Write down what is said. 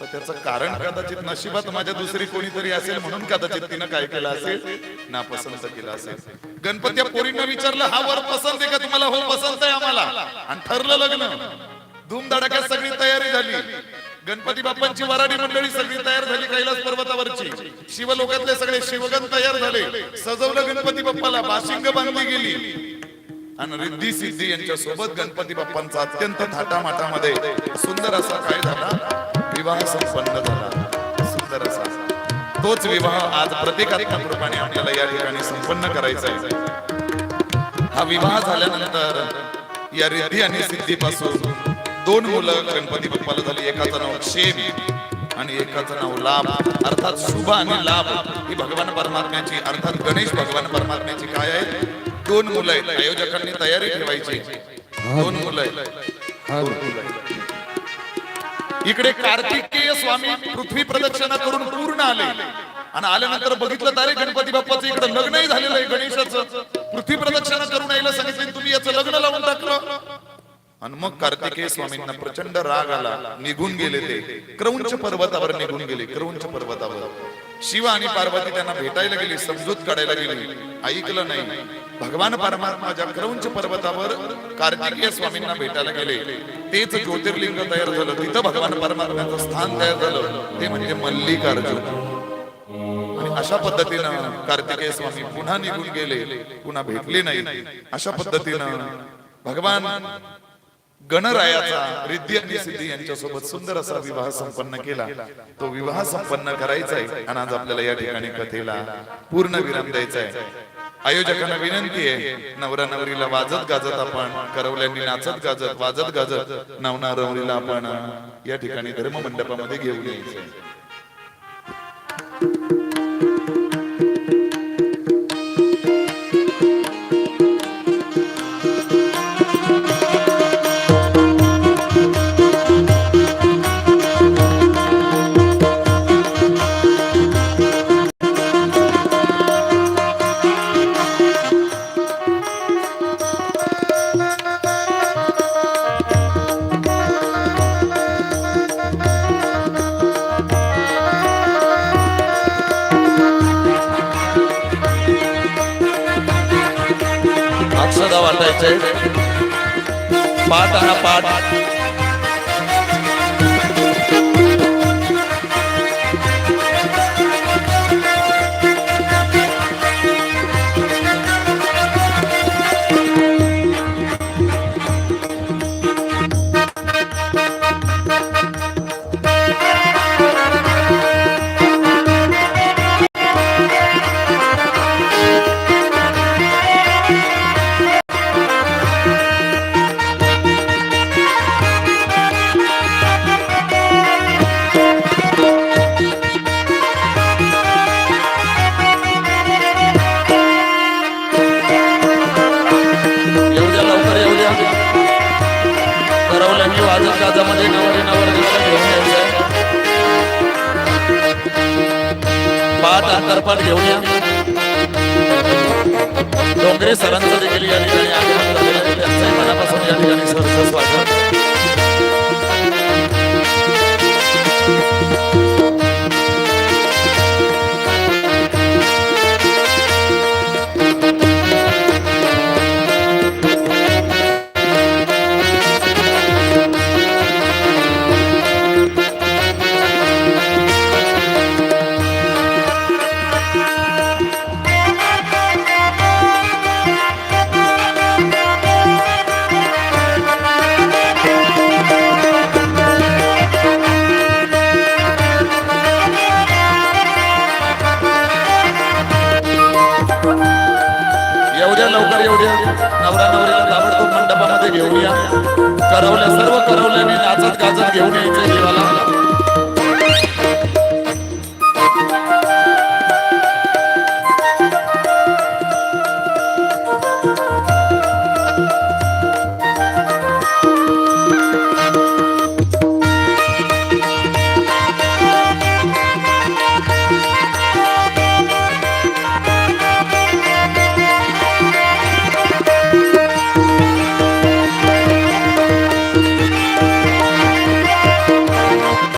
तर त्याचं कारण कदाचित नशिबात माझ्या दुसरी कोणीतरी असेल म्हणून कदाचित तिनं काय केलं असेल, नापसंत केलं असेल. गणपती पोरींना विचारलं, हा वर पसंत आहे का तुम्हाला? हो पसंत आहे आम्हाला. आणि ठरलं लग्न. धूमधडाक्यात सगळी तयारी झाली. गणपती बाप्पांची वराडी मंडळी सगळी तयार झाली कैलास पर्वतावरची. शिवलोकातले सगळे शिवगण तयार झाले. सजवलं गणपती बाप्पाला, बाशिंग बांधली गेली. आणि रिद्धी सिद्धी यांच्या सोबत गणपती बाप्पांचा अत्यंत थाटामाटामध्ये सुंदर असा काय झाला, विवाह संपन्न झाला. सुंदर असा तोच विवाह आज प्रतीकात्मक रूपाने आपल्याला या ठिकाणी संपन्न करायचा आहे. हा विवाह झाल्यानंतर या रिद्धी आणि सिद्धीपासून 2 मुलं गणपती बाप्पाला झाली. एकाचं नाव क्षेम आणि एकाचं नाव लाभ, अर्थात शुभ आणि लाभ. ही भगवान परमात्म्याची अर्थात गणेश भगवान परमात्म्याची काय आहे, 2 मुलं आहेत. आयोजकांनी तयारी ठेवायची. 2 मुलं आहेत. इकडे कार्तिकेय स्वामी पृथ्वी प्रदक्षिणा करून पूर्ण आले आणि आल्यानंतर बघितलं तारे गणपती बाप्पाचं इकडे लग्नही झालेलं आहे गणेशाचं. पृथ्वी प्रदक्षिणा करून यायला सांगितलं, तुम्ही याचं लग्न लावून टाकलं. आणि मग कार्तिकेय स्वामींना प्रचंड राग आला. निघून गेले ते क्रौंच पर्वतावर निघून गेले. क्रौंच पर्वतावर शिव आणि पार्वती त्यांना भेटायला गेली, समजूत काढायला गेली. ऐकलं नाही. भगवान परमात्मा ज्या क्रौंच पर्वतावर कार्तिकेय स्वामींना भेटायला गेले, तेच ज्योतिर्लिंग तयार झालं. तिथं भगवान परमात्म्याचं स्थान तयार झालं, ते म्हणजे मल्लिकार्जुन. आणि अशा पद्धतीनं कार्तिकेय स्वामी पुन्हा निघून गेले, पुन्हा भेटले नाही. अशा पद्धतीनं भगवान गणरायाचा रिद्धी आणि सिद्धी यांच्या सोबत सुंदर असा विवाह संपन्न केला. तो विवाह संपन्न करायचा आहे आणि आज आपल्याला या ठिकाणी कथेला पूर्ण विराम द्यायचा आहे. आयोजकांना विनंती आहे, नवरा नवरीला वाजत गाजत आपण, करवल्यांनी नाचत गाजत वाजत गाजत नवना नवरीला आपण या ठिकाणी धर्म मंडपामध्ये घेऊन यायचं. वाटायचे पाठ हा पाठ अंतरपाठ घेऊन या. डोंगरे सरांचं देखील या ठिकाणी आगमन झालेलं आहे. त्यांचंही मनापासून या ठिकाणी सहर्ष स्वागत. लवकर एवढ्या नवरा नवरीला ताबडतोब मंडपामध्ये घेऊया. करवल्या सर्व करवल्याने नाचत गाजत घेऊन यायचं देवाला.